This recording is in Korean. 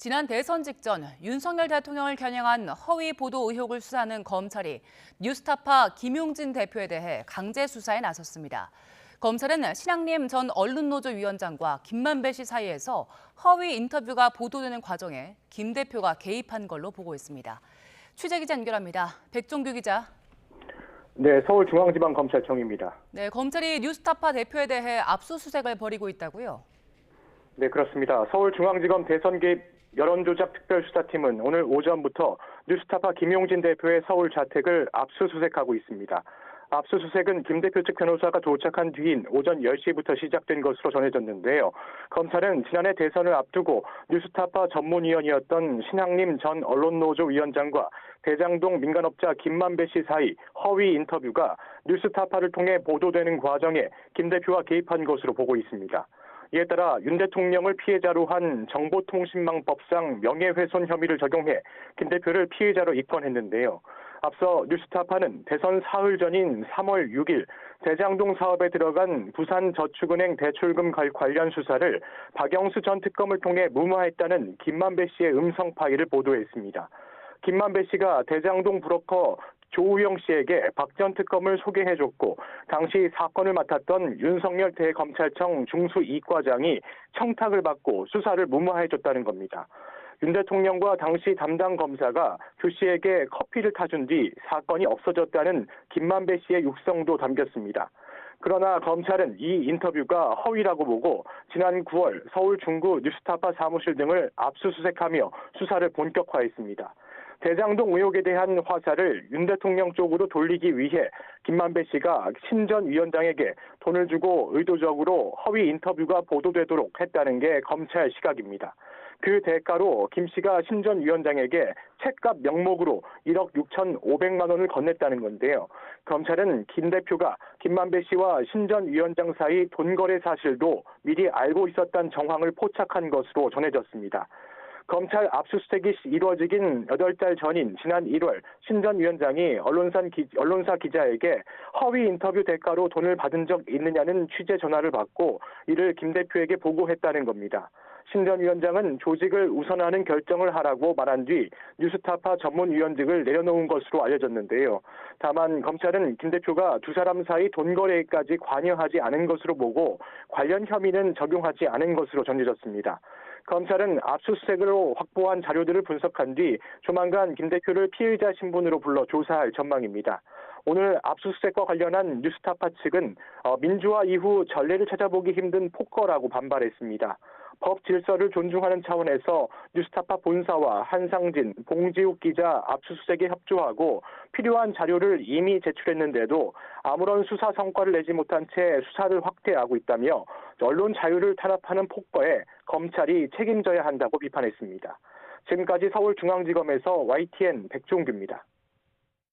지난 대선 직전 윤석열 대통령을 겨냥한 허위 보도 의혹을 수사하는 검찰이 뉴스타파 김용진 대표에 대해 강제 수사에 나섰습니다. 검찰은 신앙림 전 언론노조 위원장과 김만배 씨 사이에서 허위 인터뷰가 보도되는 과정에 김 대표가 개입한 걸로 보고 있습니다. 취재기자 연결합니다. 백종규 기자. 네, 서울중앙지방검찰청입니다. 네, 검찰이 뉴스타파 대표에 대해 압수수색을 벌이고 있다고요? 네, 그렇습니다. 서울중앙지검 대선 개입 여론조작 특별수사팀은 오늘 오전부터 뉴스타파 김용진 대표의 서울 자택을 압수수색하고 있습니다. 압수수색은 김 대표 측 변호사가 도착한 뒤인 오전 10시부터 시작된 것으로 전해졌는데요. 검찰은 지난해 대선을 앞두고 뉴스타파 전문위원이었던 신앙림 전 언론노조 위원장과 대장동 민간업자 김만배 씨 사이 허위 인터뷰가 뉴스타파를 통해 보도되는 과정에 김 대표가 개입한 것으로 보고 있습니다. 이에 따라 윤 대통령을 피해자로 한 정보통신망법상 명예훼손 혐의를 적용해 김 대표를 피해자로 입건했는데요. 앞서 뉴스타파는 대선 사흘 전인 3월 6일 대장동 사업에 들어간 부산저축은행 대출금 관련 수사를 박영수 전 특검을 통해 무마했다는 김만배 씨의 음성 파일을 보도했습니다. 김만배 씨가 대장동 브로커 조우영 씨에게 박 전 특검을 소개해줬고 당시 사건을 맡았던 윤석열 대검찰청 중수 2과장이 청탁을 받고 수사를 무마해줬다는 겁니다. 윤 대통령과 당시 담당 검사가 조 씨에게 커피를 타준 뒤 사건이 없어졌다는 김만배 씨의 육성도 담겼습니다. 그러나 검찰은 이 인터뷰가 허위라고 보고 지난 9월 서울 중구 뉴스타파 사무실 등을 압수수색하며 수사를 본격화했습니다. 대장동 의혹에 대한 화살을 윤 대통령 쪽으로 돌리기 위해 김만배 씨가 신 전 위원장에게 돈을 주고 의도적으로 허위 인터뷰가 보도되도록 했다는 게 검찰 시각입니다. 그 대가로 김 씨가 신 전 위원장에게 책값 명목으로 1억 6,500만 원을 건넸다는 건데요. 검찰은 김 대표가 김만배 씨와 신 전 위원장 사이 돈거래 사실도 미리 알고 있었다는 정황을 포착한 것으로 전해졌습니다. 검찰 압수수색이 이루어지긴 8달 전인 지난 1월 신 전 위원장이 언론사 기자에게 허위 인터뷰 대가로 돈을 받은 적 있느냐는 취재 전화를 받고 이를 김 대표에게 보고했다는 겁니다. 신 전 위원장은 조직을 우선하는 결정을 하라고 말한 뒤 뉴스타파 전문위원직을 내려놓은 것으로 알려졌는데요. 다만 검찰은 김 대표가 두 사람 사이 돈거래까지 관여하지 않은 것으로 보고 관련 혐의는 적용하지 않은 것으로 전해졌습니다. 검찰은 압수수색으로 확보한 자료들을 분석한 뒤 조만간 김 대표를 피의자 신분으로 불러 조사할 전망입니다. 오늘 압수수색과 관련한 뉴스타파 측은 민주화 이후 전례를 찾아보기 힘든 폭거라고 반발했습니다. 법 질서를 존중하는 차원에서 뉴스타파 본사와 한상진, 봉지욱 기자 압수수색에 협조하고 필요한 자료를 이미 제출했는데도 아무런 수사 성과를 내지 못한 채 수사를 확대하고 있다며 언론 자유를 탄압하는 폭거에 검찰이 책임져야 한다고 비판했습니다. 지금까지 서울중앙지검에서 YTN 백종규입니다.